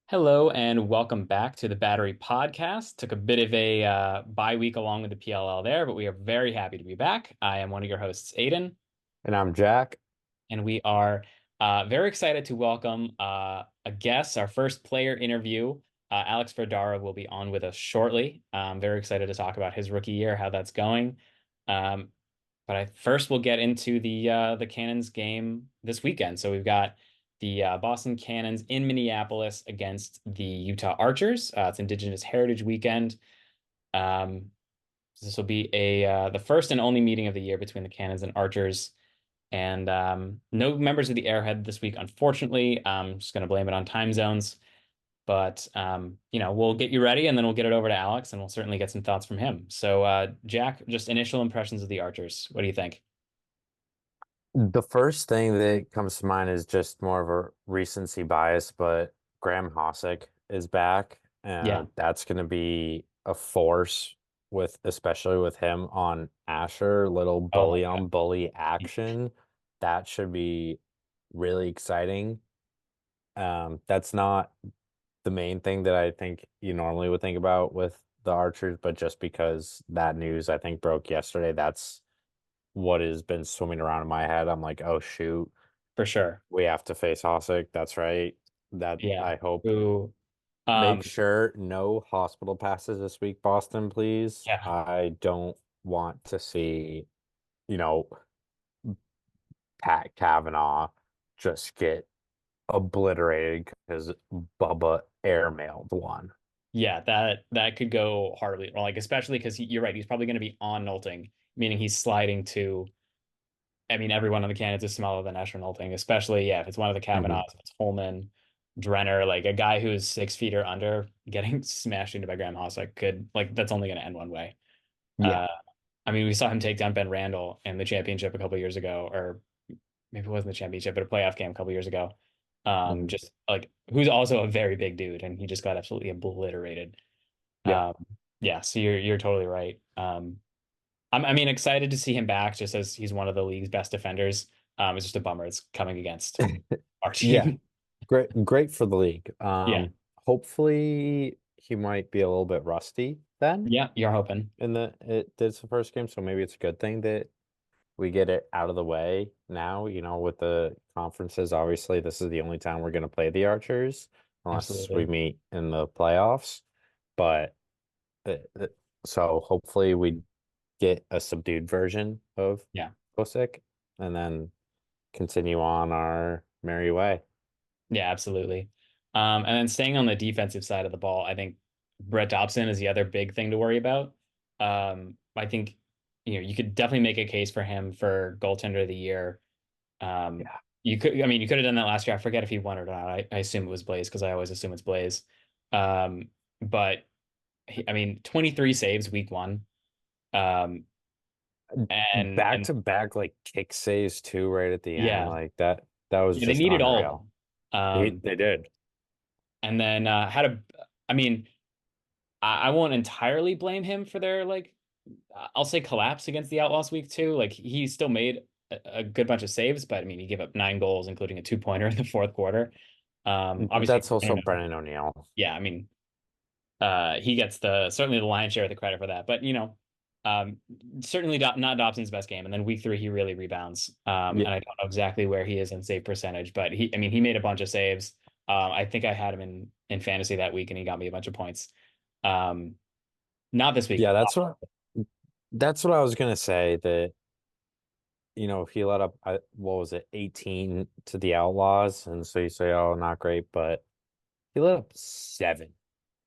Hello and welcome back to the Battery Podcast. Took a bit of a bye week along with the PLL there, but we are very happy to be back. I am one of your hosts, Aidan, And I'm Jack. and we are very excited to welcome a guest, our first player interview. Alex Vardaro will be on with us shortly. I'm very excited to talk about his rookie year, how that's going. Um, but first we'll get into the Cannons game this weekend. So we've got the Boston Cannons in Minneapolis against the Utah Archers. It's Indigenous Heritage Weekend. Um, this will be a the first and only meeting of the year between the Cannons and Archers. And no members of the Airhead this week, unfortunately. I'm just going to blame it on time zones. But we'll get you ready, and then we'll get it over to Alex, and we'll certainly get some thoughts from him. So, Jack, just initial impressions of the Archers. What do you think? The first thing that comes to mind is just more of a recency bias, but Graham Hossack is back, Yeah. and that's going to be a force with, especially with him on Asher, little Oh my bully God. on bully action. That should be really exciting. That's not the main thing that I think you normally would think about with the Archers, but just because that news I think broke yesterday, that's what has been swimming around in my head. I'm like, oh shoot, For sure. we have to face Hossack. That's right. That Yeah. I hope. Who? Make Um. sure no hospital passes this week, Boston, please. Yeah. I don't want to see, you know, Pat Kavanaugh just get obliterated because Bubba airmailed one. Yeah. That could go horribly wrong. Like especially because you're right. He's probably going to be on Nolting, meaning he's sliding to. I mean, everyone on the candidates is smaller than Escher Nolting, especially if it's one of the Mhm. Kavanaughs, if it's Holman, Drenner, like a guy who's 6 feet or under getting smashed into by Graham Hossack could like that's only going to end one way. Yeah. Uh, I mean, we saw him take down Ben Randall in the championship a couple years ago, or maybe it wasn't the championship, but a playoff game a couple years ago. Mhm. Just like who's also a very big dude, and he just got absolutely obliterated. Yeah. Um, yeah, so you're totally right. I mean, excited to see him back, just as he's one of the league's best defenders. It's just a bummer it's coming against our Yeah. team. Great for the league. Yeah, Hopefully he might be a little bit rusty then yeah, you're hoping in the first game, so maybe it's a good thing that we get it out of the way now, with the conferences. Obviously, this is the only time we're going to play the Archers unless we absolutely. meet in the playoffs. But uh, uh, so hopefully we get a subdued version of Yeah, Posick and then continue on our merry way. yeah, absolutely. And then staying on the defensive side of the ball, I think Brett Dobson is the other big thing to worry about. I think you could definitely make a case for him for goaltender of the year. Um, Yeah. I mean, you could have done that last year. I forget if he won it or not. I assume it was Blaze because I always assume it's Blaze. But I mean, 23 saves week one. Um, Back and to back like kick saves too, right at the end. yeah, Like that was yeah, they just needed all of unreal. them. They did. And then I mean, I won't entirely blame him for their like, I'll say collapse against the Outlaws week two. Like he still made a good bunch of saves, but I mean, he gave up 9 goals, including a 2-pointer in the fourth quarter. But Obviously, that's also Brennan O'Neill. yeah, I mean, he gets certainly the lion's share of the credit for that. But um, certainly not Dobson's best game. And then week three, he really rebounds. Yeah, And I don't know exactly where he is in save percentage, but I mean, he made a bunch of saves. I think I had him in fantasy that week, and he got me a bunch of points. Um, not this week. yeah, that's what I was gonna say. That he let up, what was it, 18 to the Outlaws, and so you say, oh, not great, but he let up 7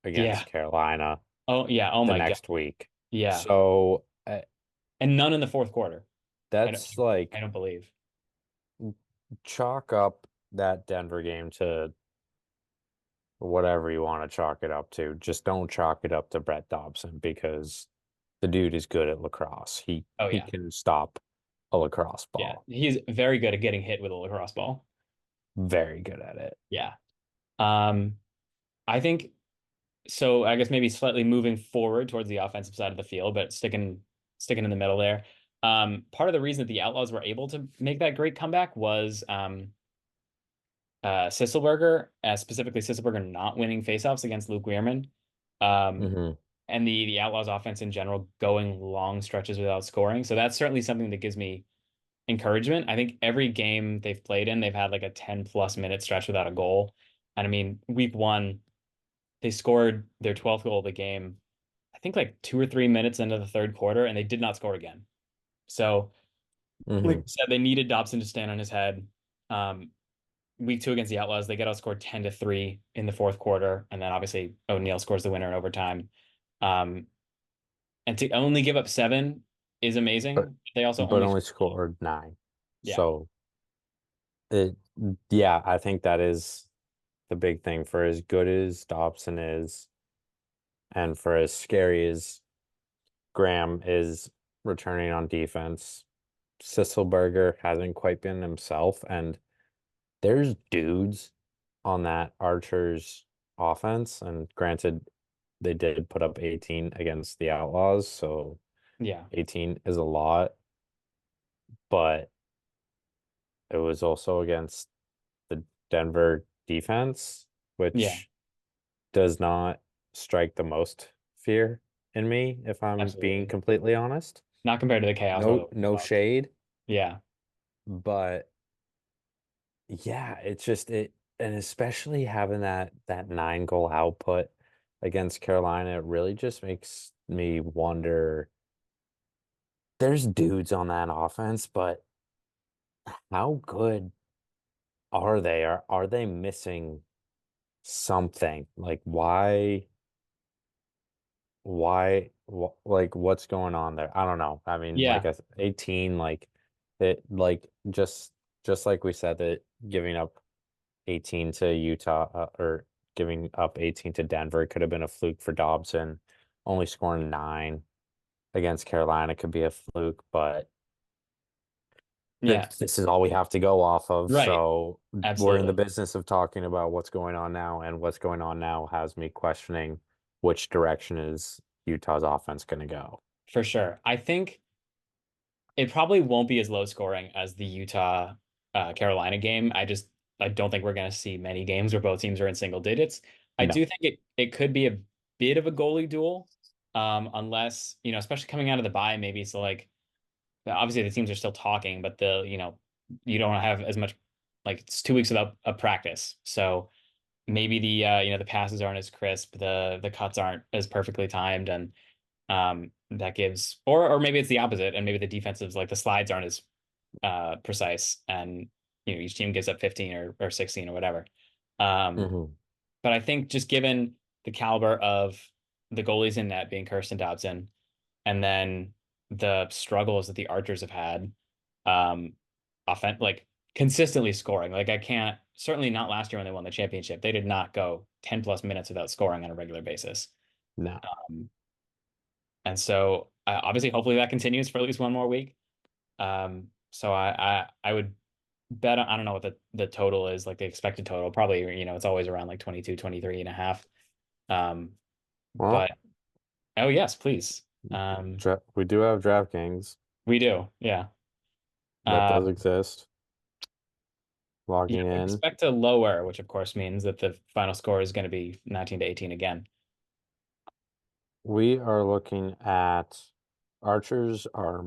Yeah. against Carolina Oh yeah. Oh the my God. next week. Yeah. So And none in the fourth quarter. I don't. that's I like don't believe. chalk up that Denver game to whatever you want to chalk it up to. Just don't chalk it up to Brett Dobson because the dude is good at lacrosse. He Oh he yeah. can stop a lacrosse Yeah. ball. He's very good at getting hit with a lacrosse ball. Very good at it. Yeah. Um, I think so. I guess maybe slightly moving forward towards the offensive side of the field, but sticking in the middle there. Part of the reason that the Outlaws were able to make that great comeback was Sisselberger, specifically Sisselberger not winning faceoffs against Luke Weirman, um, Hmm. and the Outlaws offense in general going long stretches without scoring. So that's certainly something that gives me encouragement. I think every game they've played in, they've had like a 10 plus minute stretch without a goal. And I mean, week one, they scored their 12th goal of the game, I think like 2 or 3 minutes into the third quarter, and they did not score again. So, like Hmm. I said, they needed Dobson to stand on his head. Um, week two against the Outlaws, they get outscored 10-3 in the fourth quarter. And then obviously O'Neill scores the winner in overtime. Um, and to only give up seven is But amazing. They also but only only scored four. scored 9. Yeah. So it yeah, I think that is the big thing for as good as Dobson is and for as scary as Graham is returning on defense. Sisselberger hasn't quite been himself, and there's dudes on that Archers offense, and granted, they did put up 18 against the Outlaws, so Yeah. 18 is a lot, but it was also against the Denver defense, Yeah. which does not strike the most fear in me, if I'm being Absolutely. completely honest. Not compared to the chaos we're looking No for. shade, Yeah. but yeah, it's just it, and especially having that 9 goal output against Carolina, it really just makes me wonder. There's dudes on that offense, but how good are they? Are they missing something? Like like what's going on there? I don't know. I mean, like Yeah. 18, like it, like just like we said that giving up 18 to Utah, or giving up 18 to Denver could have been a fluke for Dobson. Only scoring 9 against Carolina could be a fluke, but Yeah. this is all we have to go off of. Right. So we're in the Absolutely. business of talking about what's going on now, and what's going on now has me questioning which direction is Utah's offense going to go. For sure. I think it probably won't be as low scoring as the Utah Carolina game. I don't think we're going to see many games where both teams are in single digits. I No, do think it could be a bit of a goalie duel, unless especially coming out of the bye, maybe. So like obviously the teams are still talking, but you don't have as much, like it's 2 weeks without a practice, so maybe the passes aren't as crisp, the cuts aren't as perfectly timed, and that gives, or maybe it's the opposite, and maybe the defensives, like the slides aren't as precise, and each team gives up 15 or 16 or whatever. Um, hmm but I think just given the caliber of the goalies in net being Kirsten Dobson, and then the struggles that the Archers have had, um, like consistently scoring. Like I can't, certainly not last year when they won the championship. They did not go 10 plus minutes without scoring on a regular basis. no. Um, and so obviously, hopefully that continues for at least one more week. So I would bet I don't know what the total is, like the expected total. Probably, it's always around like 22, 23 and a half. Um, Well, but oh yes, please. we do have DraftKings. We do. Yeah. That Uh, does exist. Logging we in. expect to lower, which of course means that the final score is going to be 19-18 again. We are looking at archers are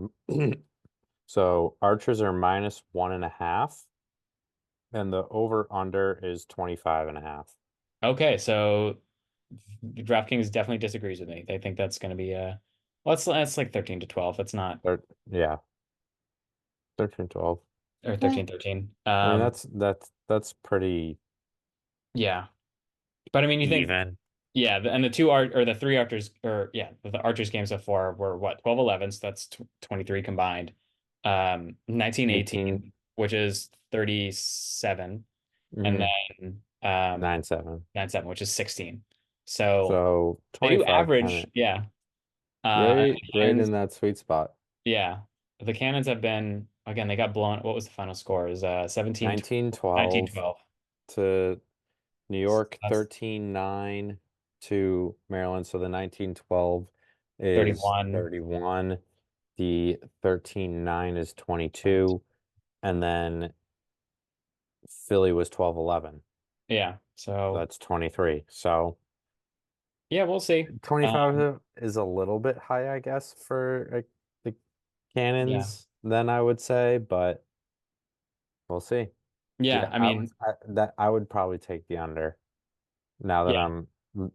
so archers are -1.5, and the over under is 25.5. Okay, so DraftKings definitely disagrees with me. They think that's going to be well, it's like 13-12. It's not, Or yeah, 13, 12. or Eh, 13-13. I mean that's pretty Yeah. But I mean, you think, even. yeah, and the two art or the three archers, or yeah, the archers games so far were what, 12-11, so that's 23 combined. 18, 19-18, which is 37, and mm-hmm, then 9-7. 9-7, which is 16. So So they do 25 kind average, of yeah. And the right Cannons, in that sweet spot. yeah. The Cannons have been, again, they got blown. What was the final score? Is 17, 19, 19-12 12. to New York, That's 13-9 to Maryland. So the 19-12 is 31. 31. The 13-9 is 22. And then Philly was 12-11. Yeah. So So that's 23. So yeah, we'll see. 25 is a little bit high, I guess, for the Yeah. Cannons, then I would say, but we'll see. Yeah. Yeah, I mean, I would probably take the under now that yeah. I'm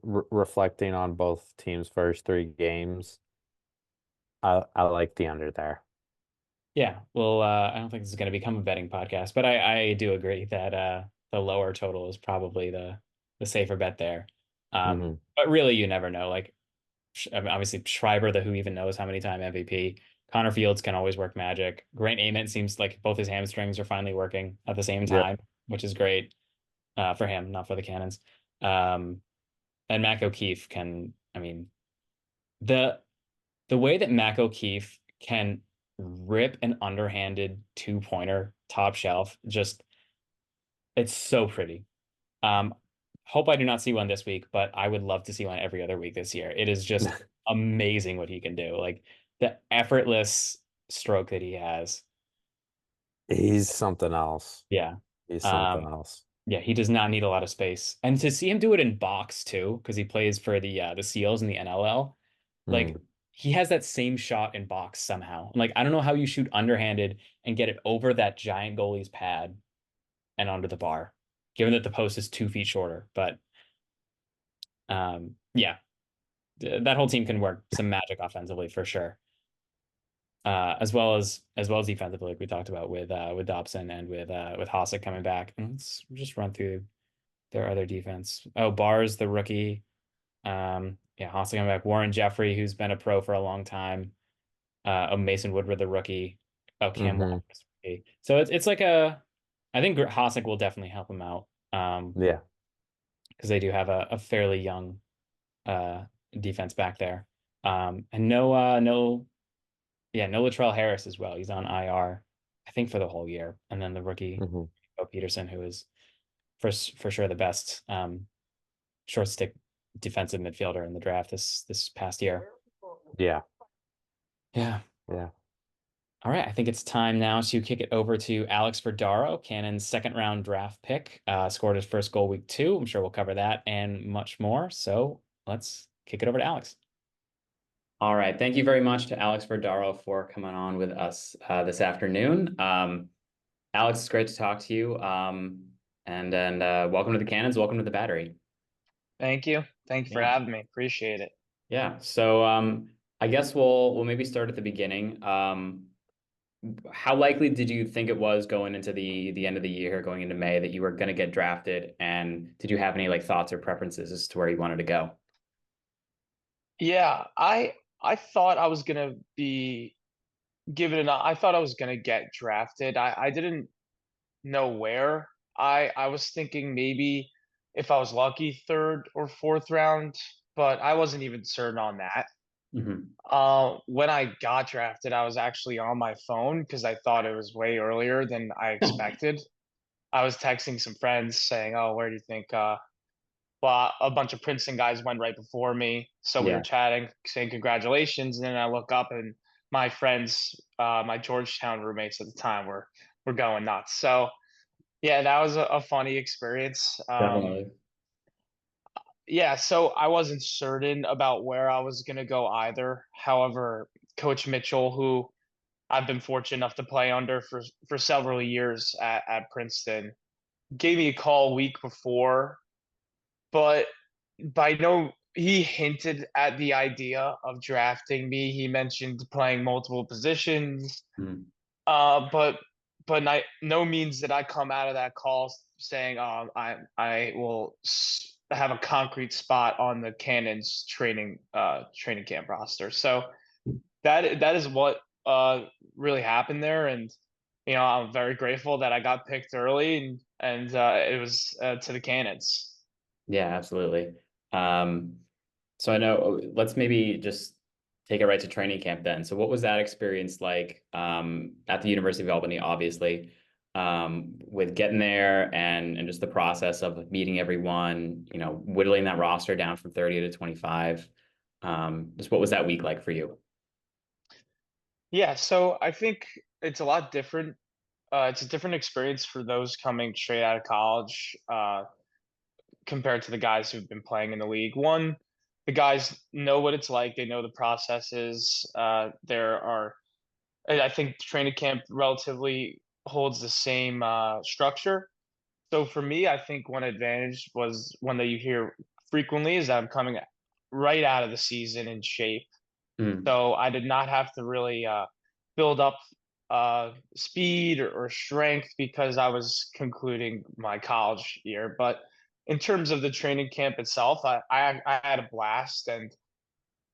reflecting on both teams' first three games. I like the under there. Yeah. Well, I don't think this is going to become a betting podcast, but I do agree that the lower total is probably the safer bet there. Hmm. But really, you never know. Like, I mean, obviously, Schreiber, the who even knows how many time MVP. Connor Fields can always work magic. Grant Ament seems like both his hamstrings are finally working at the same Yep. time, which is great for him, not for the Cannons. Um, and Mac O'Keefe can, I mean, the the way that Mac O'Keefe can rip an underhanded two-pointer top shelf, just it's so pretty. Um, hope I do not see one this week, but I would love to see one every other week this year. It is just amazing what he can do. Like the effortless stroke that he has. He's something else. Yeah. He's something Um, else. yeah, he does not need a lot of space. And to see him do it in box too, because he plays for the Seals in the NLL, like Mm. he has that same shot in box somehow. Like I don't know how you shoot underhanded and get it over that giant goalie's pad and onto the bar, given that the post is 2 feet shorter. But yeah, that whole team can work some magic offensively for sure. As well as defensively, like we talked about with Dobson and with Hasek coming back. And let's just run through their other defense. Oh, Bars, the rookie. Yeah, Hasek coming back. Warren Jeffrey, who's been a pro for a long time. Oh, Mason Woodward, the rookie. Oh, Cam Hmm. Walker's rookie. So it's like a. I think Hasek will definitely help him out. Yeah. Because they do have a fairly young uh defense back there. And no, yeah, no Latrell Harris as well. He's on IR, I think for the whole year. And then the rookie, Hmm. Bo Peterson, who is for sure the best short stick defensive midfielder in the draft this past year. Yeah. Yeah. Yeah. All right, I think it's time now to kick it over to Alex Vardaro, Cannon's second round draft pick. Scored his first goal week 2. I'm sure we'll cover that and much more. So let's kick it over to Alex. All right. Thank you very much to Alex Vardaro for coming on with us this afternoon. Alex, it's great to talk to you. And welcome to the Cannons. Welcome to the Battery. Thank you. Thank you for Yeah. having me. Appreciate it. Yeah. So I guess we'll maybe start at the beginning. How likely did you think it was going into the end of the year, going into May, that you were going to get drafted? And did you have any like thoughts or preferences as to where you wanted to go? Yeah, I thought I was gonna be given an I thought I was gonna get drafted. I didn't know where. I was thinking maybe if I was lucky, third or fourth round, but I wasn't even certain on that. Hmm. When I got drafted, I was actually on my phone because I thought it was way earlier than I expected. I was texting some friends saying, "Oh, where do you think Well, a bunch of Princeton guys went right before me, so we were Yeah, chatting, saying congratulations, and then I look up and my friends, my Georgetown roommates at the time were going nuts. So yeah, that was a funny experience. definitely. Yeah, so I wasn't certain about where I was gonna go either. However, Coach Mitchell, who I've been fortunate enough to play under for several years at Princeton, gave me a call week before, but by no he hinted at the idea of drafting me. He mentioned playing multiple positions, Mm. but no means did I come out of that call saying, I will have a concrete spot on the Cannons training camp roster." So that is what really happened there, and I'm very grateful that I got picked early, and it was to the Cannons. Yeah, absolutely. Um, so I know, let's maybe just take it right to training camp then. So what was that experience like at the University of Albany, obviously, with getting there and just the process of meeting everyone, whittling that roster down from 30 to 25. Just what was that week like for you? Yeah, so I think it's a lot different it's a different experience for those coming straight out of college compared to the guys who've been playing in the league. One, the guys know what it's like. They know the processes. There are, I think, training camp relatively holds the same structure. So for me, I think one advantage was one that you hear frequently is that I'm coming right out of the season in shape. Mm. So I did not have to really build up speed or strength because I was concluding my college year. But in terms of the training camp itself, I had a blast, and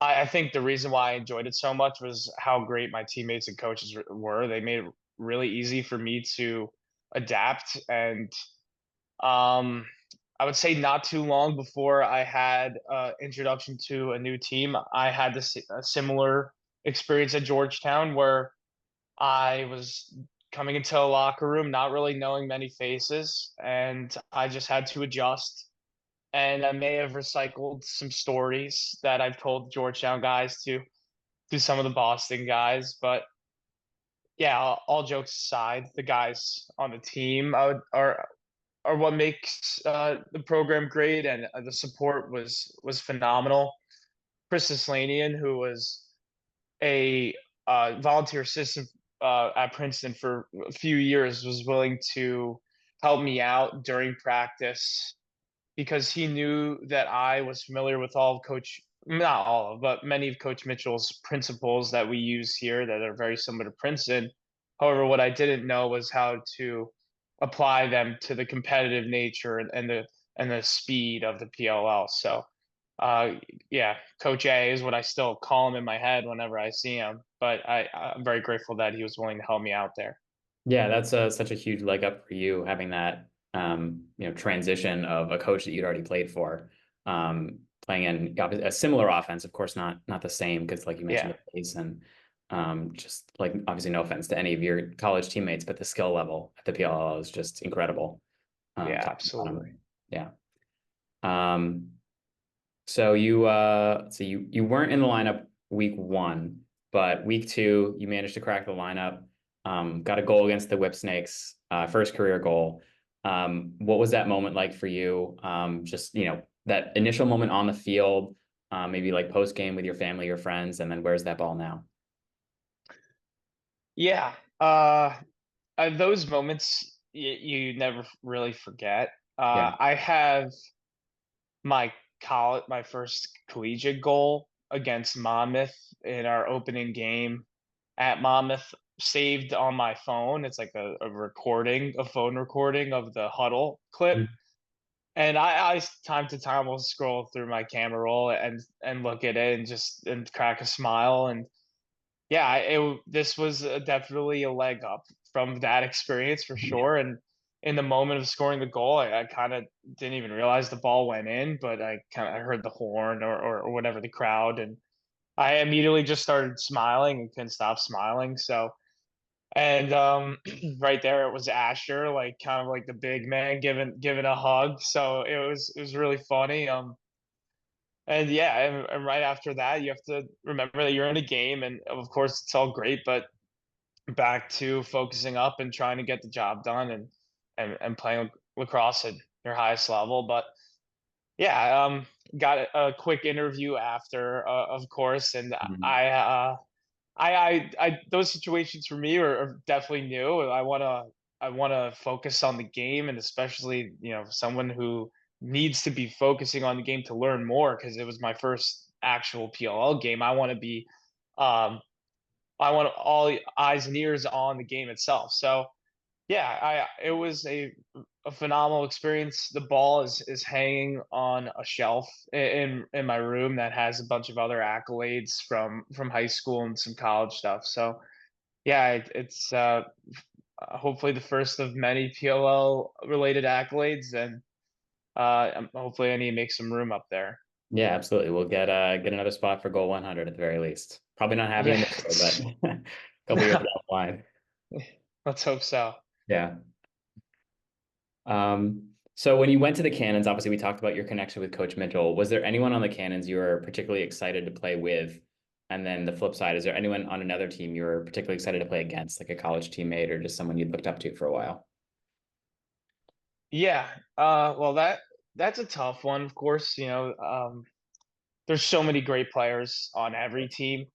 I think the reason why I enjoyed it so much was how great my teammates and coaches were. They made it really easy for me to adapt, and um, I would say not too long before I had introduction to a new team, I had this a similar experience at Georgetown where I was coming into a locker room, not really knowing many faces, and I just had to adjust. And I may have recycled some stories that I've told Georgetown guys to some of the Boston guys, but yeah, all jokes aside, the guys on the team are what makes the program great, and the support was phenomenal. Chris Islanian, who was a volunteer assistant at Princeton for a few years, was willing to help me out during practice because he knew that I was familiar with all of Coach, not all of, but many of Coach Mitchell's principles that we use here that are very similar to Princeton. However, what I didn't know was how to apply them to the competitive nature and the speed of the PLL. So, uh, yeah, Coach A is what I still call him in my head whenever I see him. But I'm very grateful that he was willing to help me out there. Yeah, that's such a huge leg up for you having that transition of a coach that you'd already played for, playing in a similar offense, of course not the same because like you mentioned Yeah, the pace and just like obviously no offense to any of your college teammates, but the skill level at the PLL is just incredible. yeah, Top to bottom. absolutely. Yeah. Um, so you weren't in the lineup week one, but week two you managed to crack the lineup. Got a goal against the Whip Snakes, first career goal. What was that moment like for you? Just that initial moment on the field, maybe like post game with your family or friends, and then where's that ball now? Yeah, those moments you never really forget. Yeah. I have my first collegiate goal against Monmouth in our opening game at Monmouth saved on my phone. It's like a phone recording of the huddle clip. Mm. And I time to time will scroll through my camera roll and look at it and just and crack a smile. And yeah, this was definitely a leg up from that experience for Yeah. sure. And in the moment of scoring the goal, I kind of didn't even realize the ball went in, but I heard the horn or whatever the crowd, and I immediately just started smiling and couldn't stop smiling. So and right there it was Asher, like kind of like the big man giving a hug. So it was really funny. And yeah, and right after that, you have to remember that you're in a game, and of course it's all great, but back to focusing up and trying to get the job done and playing lacrosse at your highest level. But yeah, got a quick interview after, of course, and Mhm. those situations for me are definitely new. I wanna focus on the game, and especially someone who needs to be focusing on the game to learn more because it was my first actual PLL game. Um, I want all the eyes and ears on the game itself. So yeah, it was a phenomenal experience. The ball is hanging on a shelf in my room that has a bunch of other accolades from high school and some college stuff. So yeah, it's hopefully the first of many PLL related accolades, and hopefully I need to make some room up there. Yeah, absolutely. We'll get another spot for goal 100 at the very least. Probably not happening Yeah, this year, but a couple years down the line. let's hope so. Yeah. So when you went to the Cannons, obviously we talked about your connection with Coach Mitchell. Was there anyone on the Cannons you were particularly excited to play with? And then the flip side, is there anyone on another team you were particularly excited to play against, like a college teammate or just someone you looked up to for a while? Yeah. Well, that's a tough one, of course. There's so many great players on every team.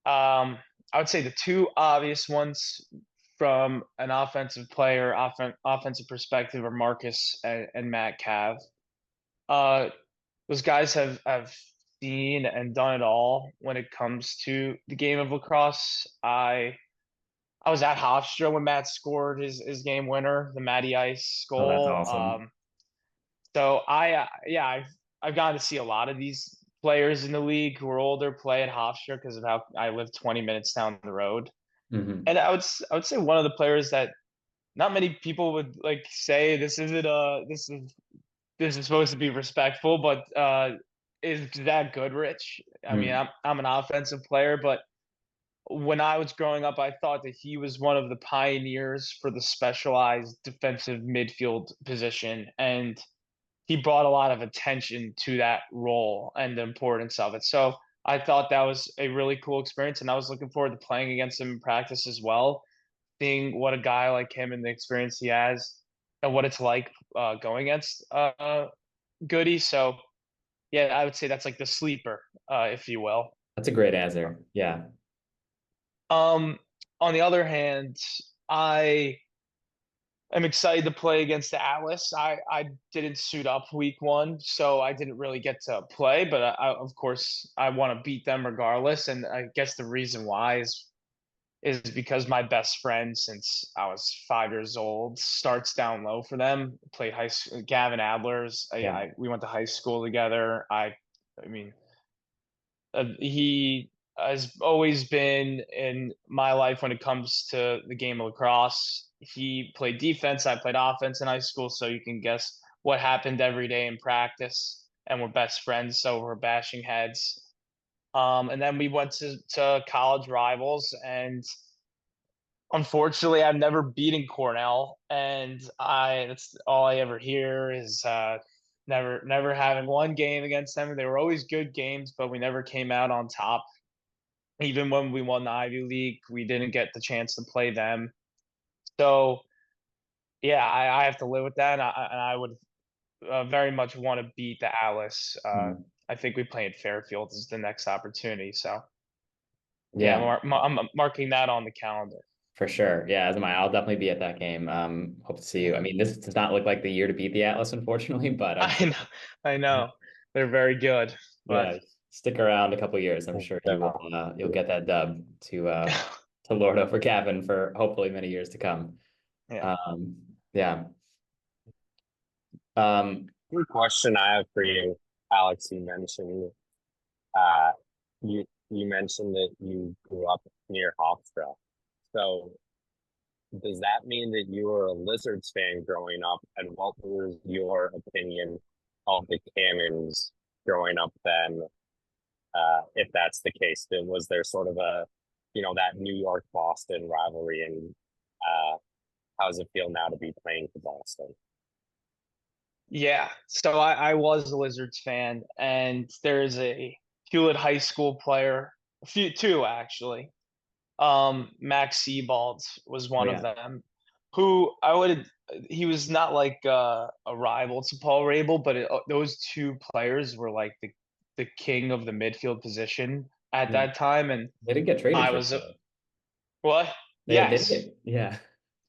I would say the two obvious ones from an offensive perspective are Marcus and Matt Cav. Uh, those guys have seen and done it all when it comes to the game of lacrosse. I was at Hofstra when Matt scored his game winner, the Matty Ice Oh, that's goal. awesome. So I've gotten to see a lot of these players in the league who are older play at Hofstra because of how I live 20 minutes down the road. Mm-hmm. And I would say one of the players that not many people would like say this is supposed to be respectful, but is Zach Goodrich. I mean, Mm. I'm an offensive player, but when I was growing up, I thought that he was one of the pioneers for the specialized defensive midfield position, and he brought a lot of attention to that role and the importance of it. So I thought that was a really cool experience, and I was looking forward to playing against him in practice as well, seeing what a guy like him and the experience he has and what it's like going against Goody. So yeah, I would say that's like the sleeper, if you will. That's a great answer. Yeah. Um, on the other hand, I am excited to play against the Atlas. I didn't suit up week one, so I didn't really get to play, but of course I want to beat them regardless. And I guess the reason why is because my best friend since I was 5 years old starts down low for them. Played high school, Gavin Adler's. Yeah. We went to high school together. I mean, he has always been in my life when it comes to the game of lacrosse. He played defense, I played offense in high school, so you can guess what happened every day in practice. And we're best friends, so we're bashing heads. And then we went to college rivals, and unfortunately, I've never beaten Cornell, and I that's all I ever hear is never having one game against them. They were always good games, but we never came out on top. Even when we won the Ivy League, we didn't get the chance to play them. So yeah, I have to live with that, and I would very much want to beat the Alice. Mm. I think we play in Fairfield is the next opportunity. So yeah, Yeah, I'm marking that on the calendar. for sure. Yeah, as am I. I'll definitely be at that game. Hope to see you. I mean, this does not look like the year to beat the Atlas, unfortunately, but I'm I sure. know, I know, they're very good, but Yeah, stick around a couple years. I'm sure you will. You'll get that dub to lord over Gavin for hopefully many years to come. yeah, Yeah. Um, Good question I have for you, Alex. Uh, you mentioned that you grew up near Hofstra. So does that mean that you were a Lizards fan growing up? And what was your opinion of the Cannons growing up then? If that's the case, then was there sort of that New York Boston rivalry, and how does it feel now to be playing for Boston? yeah. So I was a Lizards fan, and there's a Hewlett High School player, a few two actually. Max Sebald was oh one of yeah. them, who he was not like a rival to Paul Rabel, but those two players were like the king of the midfield position at Yeah. that time, and They did get traded I for was each other. what? They did Yes. get, yeah.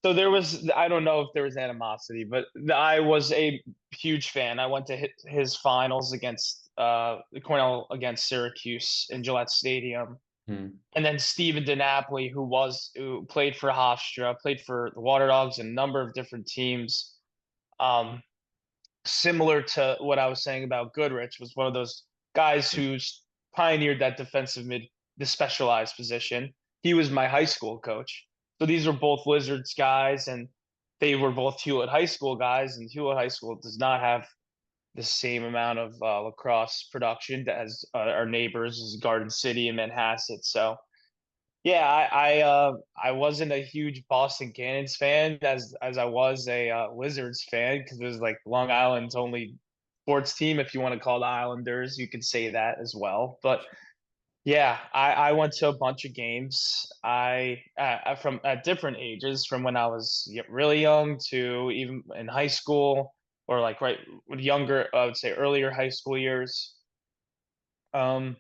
So there was, I don't know if there was animosity, but I was a huge fan. I went to his finals against Cornell against Syracuse in Gillette Stadium. Hmm. And then Steven DiNapoli, who played for Hofstra, played for the Water Dogs and a number of different teams. Um, Similar to what I was saying about Goodrich, was one of those guys who's pioneered that defensive mid, the specialized position. He was my high school coach. So these were both Lizards guys, and they were both Hewlett High School guys. And Hewlett High School does not have the same amount of lacrosse production as our neighbors, is Garden City and Manhasset. So yeah, I wasn't a huge Boston Cannons fan as I was a Wizards fan, because it was like Long Island's only sports team. If you want to call the Islanders, you could say that as well. But Yeah, I went to a bunch of games. From at different ages, from when I was really young to even in high school, or like right younger, I would say earlier high school years. Um,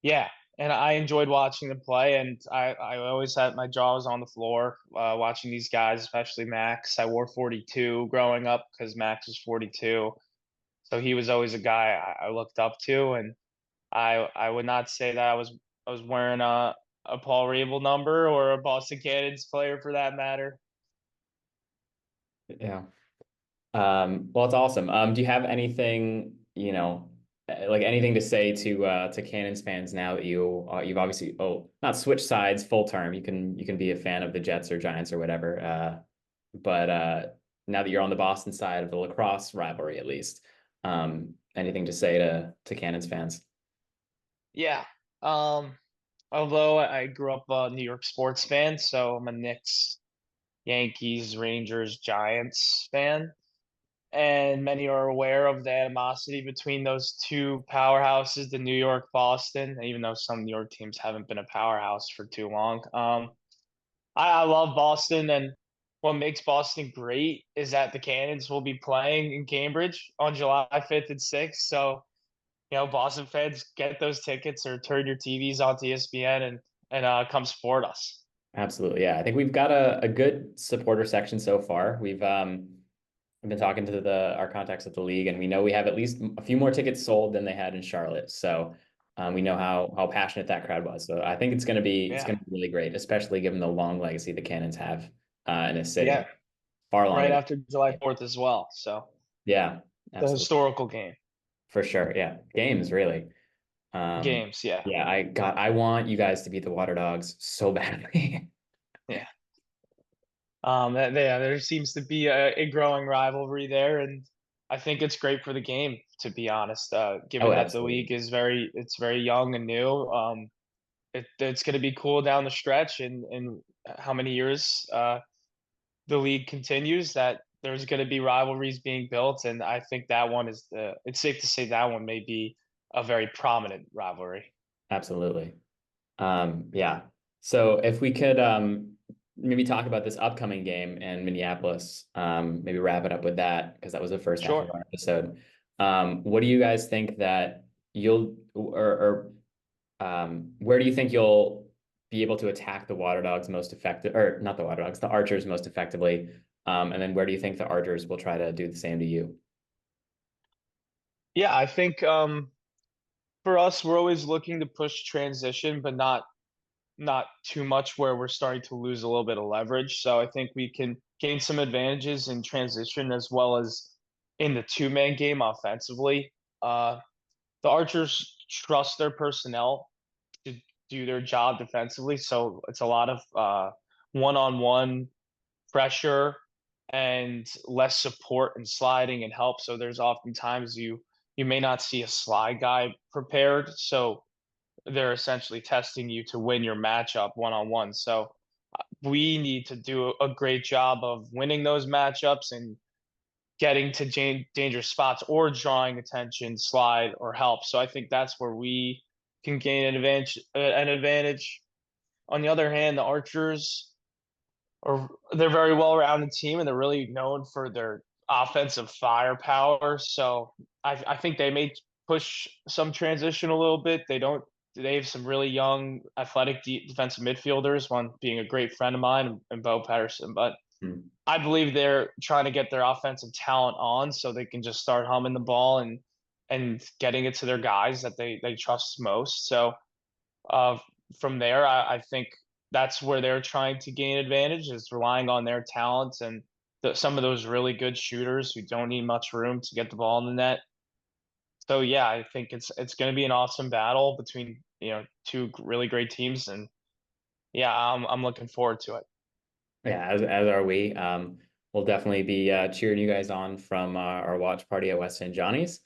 yeah, and I enjoyed watching them play, and I always had my jaw was on the floor watching these guys, especially Max. I wore 42 growing up because Max was 42, so he was always a guy I looked up to, and I would not say that I was wearing a Paul Rabel number or a Boston Cannons player for that matter. Yeah. Well, it's awesome. Do you have anything, like anything to say to Cannons fans now that you've obviously not switched sides full term. You can be a fan of the Jets or Giants or whatever. But now that you're on the Boston side of the lacrosse rivalry, at least, anything to say to Cannons fans? Yeah. Um, Although I grew up a New York sports fan, so I'm a Knicks, Yankees, Rangers, Giants fan. And many are aware of the animosity between those two powerhouses, the New York, Boston, even though some New York teams haven't been a powerhouse for too long. I love Boston, and what makes Boston great is that the Cannons will be playing in Cambridge on July 5th and 6th. So, Boston fans, get those tickets or turn your TVs on to ESPN and come support us. Absolutely, yeah. I think we've got a good supporter section so far. We've been talking to the our contacts at the league, and we know we have at least a few more tickets sold than they had in Charlotte. So we know how passionate that crowd was. So I think it's Yeah, gonna be really great, especially given the long legacy the Cannons have in this yeah, city, far longer right than after July 4th as well. So yeah, the absolutely historical game for sure. Yeah, games really. Um, games. Yeah, yeah, I want you guys to beat the Water Dogs so badly. yeah. Yeah, there seems to be a growing rivalry there, and I think it's great for the game, to be honest. Oh, Given that the absolutely. league is it's very young and new, it's going to be cool down the stretch, and how many years the league continues, that there's going to be rivalries being built, and I think that one is it's safe to say that one may be a very prominent rivalry. Absolutely. Yeah. So if we could maybe talk about this upcoming game in Minneapolis, maybe wrap it up with that because that was the first half of Sure. our episode. What do you guys think that you'll or where do you think you'll be able to attack the Water Dogs most effective, or not the Water Dogs, the Archers most effectively? And then where do you think the Archers will try to do the same to you? Yeah, I think for us, we're always looking to push transition, but not too much where we're starting to lose a little bit of leverage. So I think we can gain some advantages in transition as well as in the two-man game offensively. Uh, the Archers trust their personnel to do their job defensively, so it's a lot of one-on-one pressure and less support and sliding and help. So there's oftentimes you may not see a slide guy prepared. So they're essentially testing you to win your matchup one on one. So we need to do a great job of winning those matchups and getting to dangerous spots or drawing attention, slide or help. So I think that's where we can gain an advantage. On the other hand, the Archers are they're very well rounded team and they're really known for their offensive firepower. So I think they may push some transition a little bit. They have some really young athletic defensive midfielders, one being a great friend of mine and Bo Patterson. But Hmm. I believe they're trying to get their offensive talent on so they can just start humming the ball and getting it to their guys that they trust most. So uh, from there, I think that's where they're trying to gain advantage is relying on their talents and some of those really good shooters who don't need much room to get the ball in the net. So yeah, I think it's going to be an awesome battle between two really great teams, and yeah, I'm looking forward to it. Yeah, as are we. We'll definitely be cheering you guys on from our watch party at West End Johnnie's,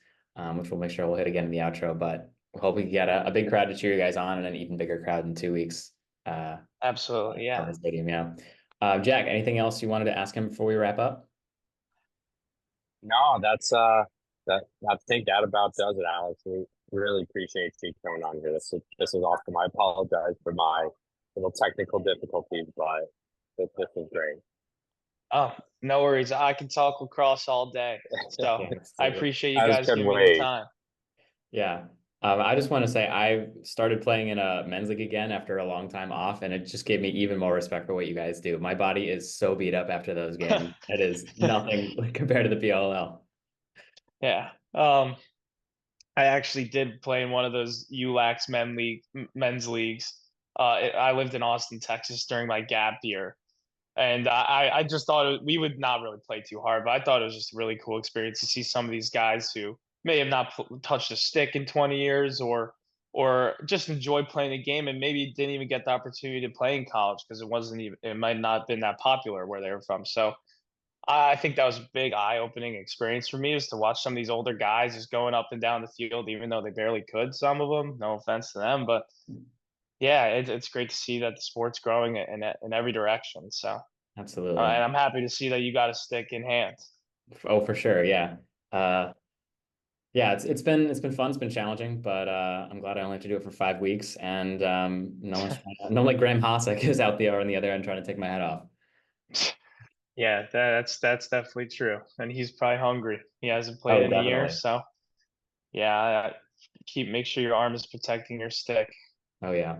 which we'll make sure we'll hit again in the outro. But we hope we can get a big crowd to cheer you guys on and an even bigger crowd in 2 weeks uh, Absolutely, at yeah. the stadium. Yeah. Jack, anything else you wanted to ask him before we wrap up? No, I think that about does it, Alex. We really appreciate you coming on here. This is awesome. I apologize for my little technical difficulties, but this is great. Oh, no worries. I can talk lacrosse all day. So Yeah, I absolutely. appreciate you I just guys couldn't giving me the wait. time. Yeah. I just want to say I started playing in a men's league again after a long time off, and it just gave me even more respect for what you guys do. My body is so beat up after those games. It is nothing compared to the PLL. Yeah. I actually did play in one of those ULAX men's leagues. I lived in Austin, Texas during my gap year, and I just thought we would not really play too hard, but I thought it was just a really cool experience to see some of these guys who may have not touched a stick in 20 years, or just enjoy playing a game and maybe didn't even get the opportunity to play in college because it might not have been that popular where they were from. So I think that was a big eye-opening experience for me, is to watch some of these older guys just going up and down the field, even though they barely could. Some of them, no offense to them, but yeah, it's great to see that the sport's growing in every direction. So, Absolutely. and I'm happy to see that you got a stick in hand. Oh, for sure. Yeah. Uh, yeah, it's been fun. It's been challenging, but I'm glad I only have to do it for 5 weeks, and no one's no like Graham Hossack is out there on the other end trying to take my head off. Yeah, that's definitely true, and he's probably hungry. He hasn't played Oh, in a year, definitely. so yeah, make sure your arm is protecting your stick. Oh yeah.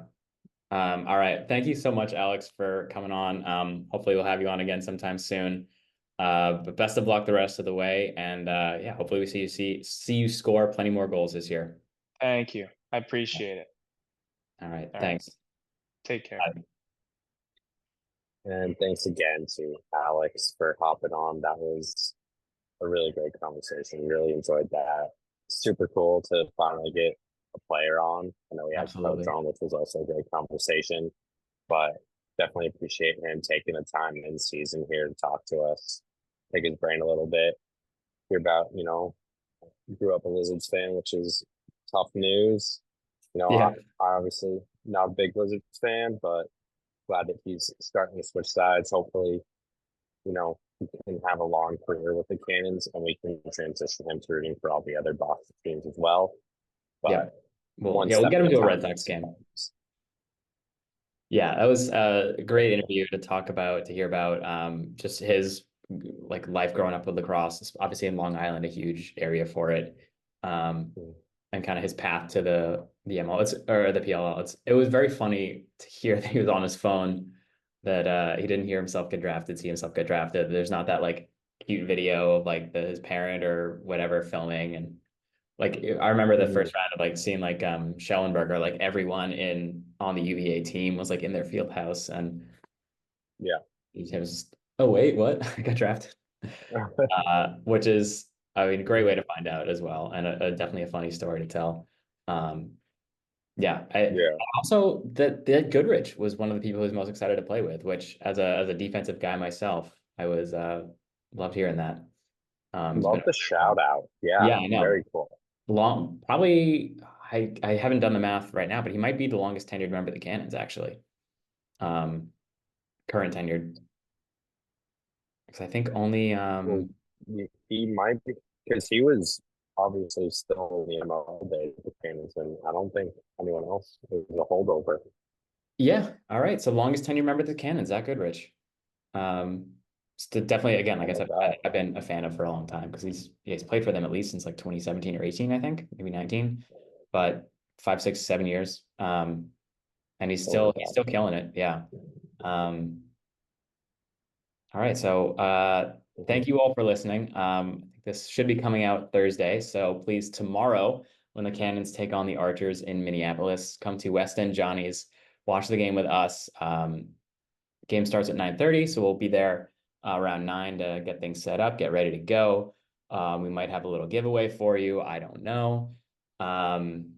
All right. Thank you so much, Alex, for coming on. Hopefully we'll have you on again sometime soon. But best of luck the rest of the way. And yeah, hopefully we see you score plenty more goals this year. Thank you. I appreciate it. All right. All right, Thanks. take care. Bye. And thanks again to Alex for hopping on. That was a really great conversation. Really enjoyed that. Super cool to finally get a player on. I know we had coach Absolutely. on, which was also a great conversation, but definitely appreciate him taking the time in season here to talk to us, take his brain a little bit, hear about, grew up a Lizards fan, which is tough news. Yeah. I obviously not a big Lizards fan, but glad that he's starting to switch sides. Hopefully, he can have a long career with the Cannons, and we can transition him to rooting for all the other Boston teams as well. Yeah. But Well, one yeah, we'll step get at him a to a time. Red Sox game. Yeah, that was a great interview to talk about, to hear about just his like life growing up with lacrosse. It's obviously in Long Island, a huge area for it. Um, and kind of his path to the ML or the PLL. It was very funny to hear that he was on his phone, that he didn't hear himself get drafted, see himself get drafted. There's not that like cute video of like his parent or whatever filming. And like I remember the Mhm. first round of like seeing like Schellenberger, like everyone in on the UVA team was like in their field house, and Yeah. it was just, oh wait, what? I got drafted. Which is, I mean, a great way to find out as well, and definitely a funny story to tell. Um, yeah, I Yeah. also that Goodrich was one of the people who was most excited to play with, which as a defensive guy myself, I was loved hearing that. It's been Love the shout out. Yeah. yeah, I know. Very cool. Long, probably I haven't done the math right now, but he might be the longest tenured member of the Cannons actually. Um, Current tenured, because I think only Well, he might be, because he was obviously still in the MLL days with the Cannons, and I don't think anyone else was a holdover. yeah, all right. So longest tenured member of the Cannons, Zach Goodrich. Definitely, again, like How I about said, that? I've been a fan of for a long time because he's played for them at least since like 2017 or 18, I think, maybe 19, but 5, 6, 7 years. And he's Holy still cow. killing it. Yeah. Um, all right. So Mhm. thank you all for listening. I think this should be coming out Thursday. So please, tomorrow, when the Cannons take on the Archers in Minneapolis, come to West End Johnnie's, watch the game with us. Game starts at 9:30, so we'll be there around 9 to get things set up, get ready to go. We might have a little giveaway for you. I don't know. Um,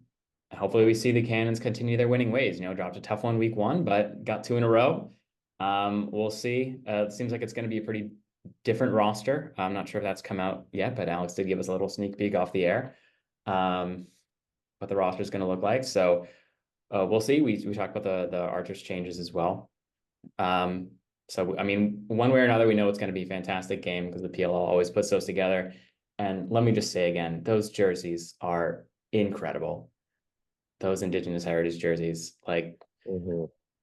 Hopefully we see the Cannons continue their winning ways. Dropped a tough one week 1, but got 2 in a row. We'll see. It seems like it's going to be a pretty different roster. I'm not sure if that's come out yet, but Alex did give us a little sneak peek off the air. What the roster is going to look like. So we'll see. We talked about the Archers changes as well. So I mean, one way or another, we know it's going to be a fantastic game because the PLL always puts those together. And let me just say again, those jerseys are incredible. Those Indigenous Heritage jerseys, like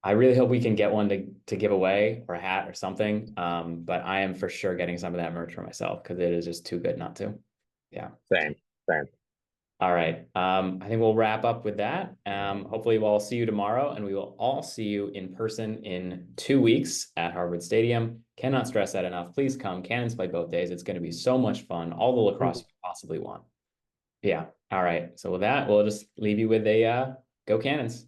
I really hope we can get one to give away or a hat or something. But I am for sure getting some of that merch for myself because it is just too good not to. Yeah. Same. All right. I think we'll wrap up with that. Hopefully we'll all see you tomorrow, and we will all see you in person in 2 weeks at Harvard Stadium. Cannot stress that enough. Please come. Cannons play both days. It's going to be so much fun. All the lacrosse you could possibly want. Yeah. All right. So with that, we'll just leave you with a go Cannons.